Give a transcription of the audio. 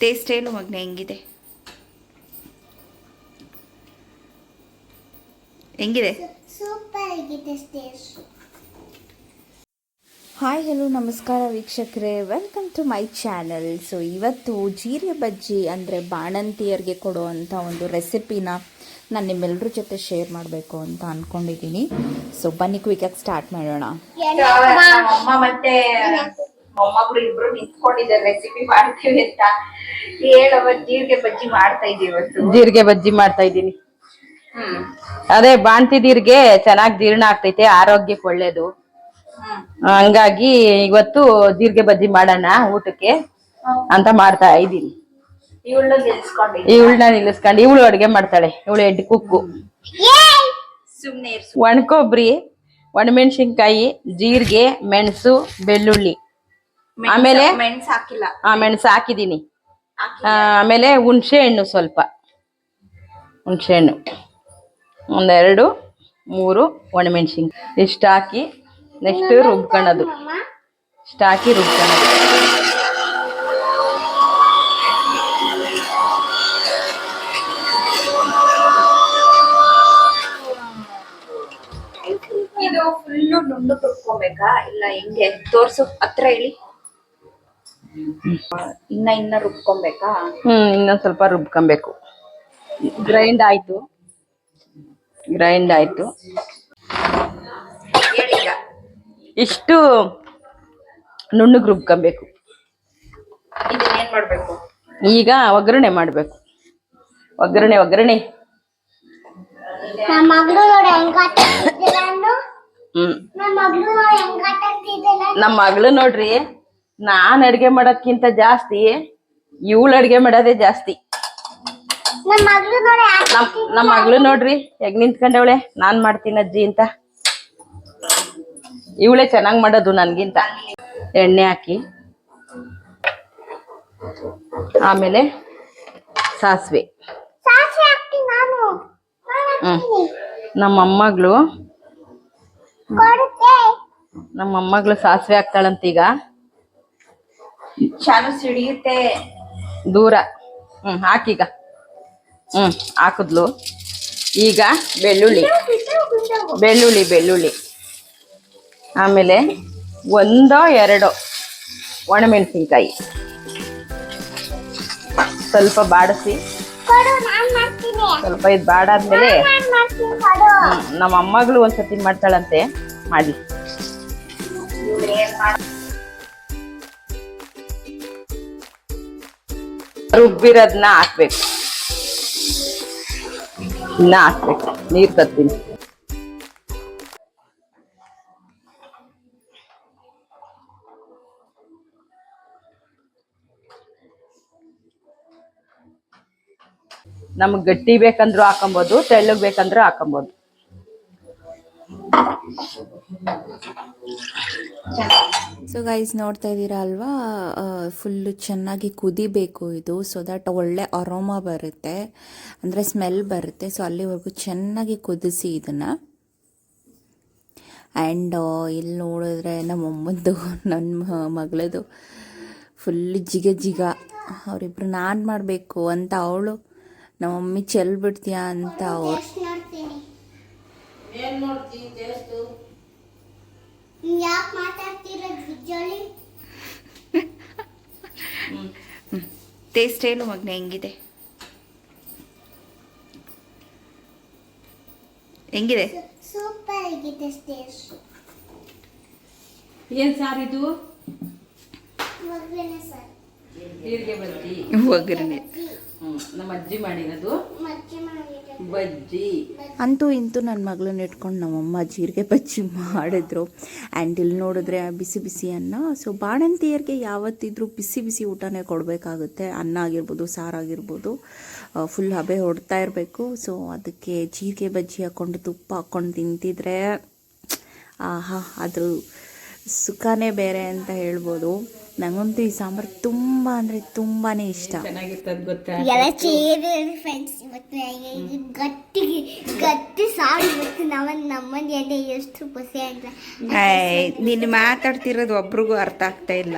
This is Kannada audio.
ಟೇಸ್ಟ್ ಏನು ಮಗ್ನೆ ಹೆಂಗಿದೆ? ಹೆಂಗಿದೆ? ಸೂಪರ್ ಆಗಿದೆ ಟೇಸ್ಟ್. ಹಾಯ್ ಹಲೋ ನಮಸ್ಕಾರ ವೀಕ್ಷಕರೇ, welcome to my channel. So ಇವತ್ತು ಜೀರಿಗೆ ಬಜ್ಜಿ ಅಂದರೆ ಬಾಣಂತಿಯರಿಗೆ ಕೊಡುವಂಥ ಒಂದು ರೆಸಿಪಿನ ನಾನು ನಿಮ್ಮೆಲ್ಲರ ಜೊತೆ ಶೇರ್ ಮಾಡಬೇಕು ಅಂತ ಅಂದ್ಕೊಂಡಿದ್ದೀನಿ. ಸೊ ಬನ್ನಿ ಕ್ವಿಕಾಗಿ ಸ್ಟಾರ್ಟ್ ಮಾಡೋಣ. ಅಮ್ಮ ಮತ್ತೆ ಮೊಮ್ಮಗಳು ಇಬ್ರು ನಿಂತ್ಕೊಂಡಿದ್ದಾರೆ ರೆಸಿಪಿ ಮಾಡ್ತೀವಿ ಅಂತ. ಹೇಳವ, ಜೀರಿಗೆ ಬಜ್ಜಿ ಮಾಡ್ತಾ ಇದೀವಿ ಇವತ್ತು. ಜೀರಿಗೆ ಬಜ್ಜಿ ಮಾಡ್ತಾ ಇದ್ದೀನಿ. ಅದೇ ಬಾಣ್ತಿದೀರ್ಗೆ ಚೆನ್ನಾಗಿ ಜೀರ್ಣ ಆಗ್ತೈತೆ, ಆರೋಗ್ಯಕ್ಕೆ ಒಳ್ಳೇದು. ಹಂಗಾಗಿ ಇವತ್ತು ಜೀರಿಗೆ ಬಜ್ಜಿ ಮಾಡೋಣ ಊಟಕ್ಕೆ ಅಂತ ಮಾಡ್ತಾ ಇದ್ದೀನಿ. ಇವಳನ್ನ ನಿಲ್ಲಿಸ್ಕೊಂಡು ಇವಳು ಅಡ್ಗೆ ಮಾಡ್ತಾಳೆ. ಇವಳು ಹೆಡ್ ಕುಕ್ಕು. ಸುಮ್ನೆ ಒಣಕೊಬ್ರಿ, ಒಣಮೆಣಸಿನ್ಕಾಯಿ, ಜೀರಿಗೆ, ಮೆಣಸು, ಬೆಳ್ಳುಳ್ಳಿ, ಆಮೇಲೆ ಮೆಣಸು ಹಾಕಿಲ್ಲ. ಮೆಣಸು ಹಾಕಿದೀನಿ. ಆಮೇಲೆ ಹುಣಸೆ ಹಣ್ಣು, ಸ್ವಲ್ಪ ಹುಣಸೆ ಹಣ್ಣು, 1 2 3 ಒಣಮೆಣಸಿನ್ಕಾಯಿ ಇಷ್ಟು ಹಾಕಿ ನೆಕ್ಸ್ಟ್ ರುಬ್ಕೊಳ್ಳೋದು. ಇಷ್ಟು ಹಾಕಿ ರುಬ್ಕೊಳ್ಳೋದು. ಇದು ಫುಲ್ಲು ನುಣ್ಣಗೆ ರುಬ್ಕೊಬೇಕಾ ಇಲ್ಲ ಹೆಂಗೆ? ತೋರ್ಸು, ಹತ್ರ ಹೇಳಿ. ಇನ್ನ ರುಬ್ಕೊಬೇಕಾ? ಇನ್ನೊಂದ್ ಸ್ವಲ್ಪ ರುಬ್ಕೊಬೇಕು. ಗ್ರೈಂಡ್ ಆಯ್ತು. ಹೇಳೀಗ. ಇಷ್ಟು ನುಣ್ಣಗೆ ರುಬ್ಕೊಬೇಕು. ಇದನ್ನೇನ್ ಮಾಡ್ಬೇಕು ಈಗ? ಒಗ್ಗರಣೆ ಮಾಡ್ಬೇಕು. ಒಗ್ಗರಣೆ ನಮ್ಮ ಮಗಳು ನೋಡಿ ಹೆಂಗ್ ಆಟ ಆಡ್ತಿದ್ದಿಲ್ಲ ಅನ್ನು. ನಮ್ಮ ಮಗಳು ನೋಡಿ ಹೆಂಗ್ ಆಟ ಆಡ್ತಿದ್ದಿಲ್ಲ. ನಮ್ಮ ಮಗಳು ನೋಡ್ರಿ, ನಾನ್ ಅಡ್ಗೆ ಮಾಡೋದ್ಕಿಂತ ಜಾಸ್ತಿ ಇವಳು ಅಡ್ಗೆ ಮಾಡೋದೇ ಜಾಸ್ತಿ. ನಮ್ಮ ಮಗಳು ನೋಡಿ ನಮ್ಮ ಮಗಳು ನೋಡ್ರಿ ಹೇಗ್ ನಿಂತ್ಕೊಂಡವಳೆ, ನಾನ್ ಮಾಡ್ತೀನಿ ಅಜ್ಜಿ ಅಂತ. ಇವಳೇ ಚೆನ್ನಾಗ್ ಮಾಡೋದು ನನ್ಗಿಂತ. ಎಣ್ಣೆ ಹಾಕಿ ಆಮೇಲೆ ಸಾಸಿವೆ. ಹಾಕ್ತೀನಿ ನಾನು. ನಮ್ಮ ಮೊಮ್ಮಗಳು ಸಾಸಿವೆ ಹಾಕ್ತಾಳಂತ. ಈಗ ಚಾನು ಸಿಡಿಯುತ್ತೆ ದೂರ. ಹಾಕೀಗ ಹಾಕಿದ್ಲು. ಈಗ ಬೆಳ್ಳುಳ್ಳಿ, ಆಮೇಲೆ 1 2 ಒಣಮೆಣಸಿನ್ಕಾಯಿ ಸ್ವಲ್ಪ ಬಾಡಿಸಿ. ಸ್ವಲ್ಪ ಇದು ಬಾಡಾದ್ಮೇಲೆ ನಮ್ಮ ಅಮ್ಮಗಳು ಒಂದ್ಸತಿ ಮಾಡ್ತಾಳಂತೆ, ಮಾಡ್ಲಿ. ರುಬ್ಬಿರೋದನ್ನ ಹಾಕ್ಬೇಕು. ನೀರ್ ತತ್ತೀನಿ. ನಮಗ್ ಗಟ್ಟಿ ಬೇಕಂದ್ರೂ ಹಾಕೊಂಬೋದು, ತೆಳ್ಳಗ್ ಬೇಕಂದ್ರೂ ಹಾಕೊಂಬೋದು. ಸೊ ಗೈಸ್ ನೋಡ್ತಾ ಇದ್ದೀರಾ ಅಲ್ವಾ, ಫುಲ್ಲು ಚೆನ್ನಾಗಿ ಕುದಿಬೇಕು ಇದು, ಸೊ ದಟ್ ಒಳ್ಳೆ ಅರೋಮಾ ಬರುತ್ತೆ, ಅಂದರೆ ಸ್ಮೆಲ್ ಬರುತ್ತೆ. ಸೊ ಅಲ್ಲಿವರೆಗೂ ಚೆನ್ನಾಗಿ ಕುದಿಸಿ ಇದನ್ನು. ಆ್ಯಂಡ್ ಇಲ್ಲಿ ನೋಡಿದ್ರೆ ನಮ್ಮಮ್ಮಂದು ನನ್ನ ಮಗಳದು ಫುಲ್ ಜಿಗ ಅವರಿಬ್ರು ನಾನು ಮಾಡಬೇಕು ಅಂತ ಅವಳು, ನಮ್ಮ ಮಮ್ಮಿ ಚೆಲ್ಬಿಡ್ತೀಯಾ ಅಂತ ಅವ್ರು. ಟೇಸ್ಟ್ ಏನು ಮಗ್ನೆ ಹೆಂಗಿದೆ? ಸೂಪರ್ ಆಗಿದೆ ಟೇಸ್ಟ್. ಏನ್ ಸಾರ್ ಇದು? ಒಗ್ಗರಣೆ ಸರ್. ಜೀರಿಗೆ ಬಜ್ಜಿ. ಒಗ್ಗರಣೆ ನಮ್ಮ ಅಜ್ಜಿ ಮಾಡಿರೋದು ಬಜ್ಜಿ. ಅಂತೂ ಇಂತೂ ನನ್ನ ಮಗಳನ್ನ ಇಟ್ಕೊಂಡು ನಮ್ಮಮ್ಮ ಜೀರಿಗೆ ಬಜ್ಜಿ ಮಾಡಿದ್ರು. ಆ್ಯಂಡ್ ಇಲ್ಲಿ ನೋಡಿದ್ರೆ ಬಿಸಿ ಅನ್ನ. ಸೊ ಬಾಣಂತಿಯರಿಗೆ ಯಾವತ್ತಿದ್ರೂ ಬಿಸಿ ಊಟನೇ ಕೊಡಬೇಕಾಗುತ್ತೆ. ಅನ್ನ ಆಗಿರ್ಬೋದು, ಸಾರಾಗಿರ್ಬೋದು, ಫುಲ್ ಹಬೆ ಹೊಡ್ತಾ ಇರಬೇಕು. ಸೊ ಅದಕ್ಕೆ ಜೀರಿಗೆ ಬಜ್ಜಿ ಹಾಕ್ಕೊಂಡು ತುಪ್ಪ ಹಾಕ್ಕೊಂಡು ತಿಂತಿದ್ರೆ ಆಹಾ, ಅದ್ರ ಸುಖನೇ ಬೇರೆ ಅಂತ ಹೇಳ್ಬೋದು. ನಂಗಂತೂ ಈ ಸಾಂಬಾರು ತುಂಬ ಅಂದರೆ ತುಂಬಾ ಇಷ್ಟ. ಚೆನ್ನಾಗಿರ್ತದೆ ಗೊತ್ತಾ? ಎಲ್ಲ ಫ್ರೆಂಡ್ಸ್, ಇವತ್ತು ಗಟ್ಟಿ ಸಾರು. ಇವತ್ತು ನಮ್ಮನೆ ಎಷ್ಟು ಖುಷಿ ಅಂತ. ನೀನು ಮಾತಾಡ್ತಿರೋದು ಒಬ್ರಿಗೂ ಅರ್ಥ ಆಗ್ತಾ ಇಲ್ಲ.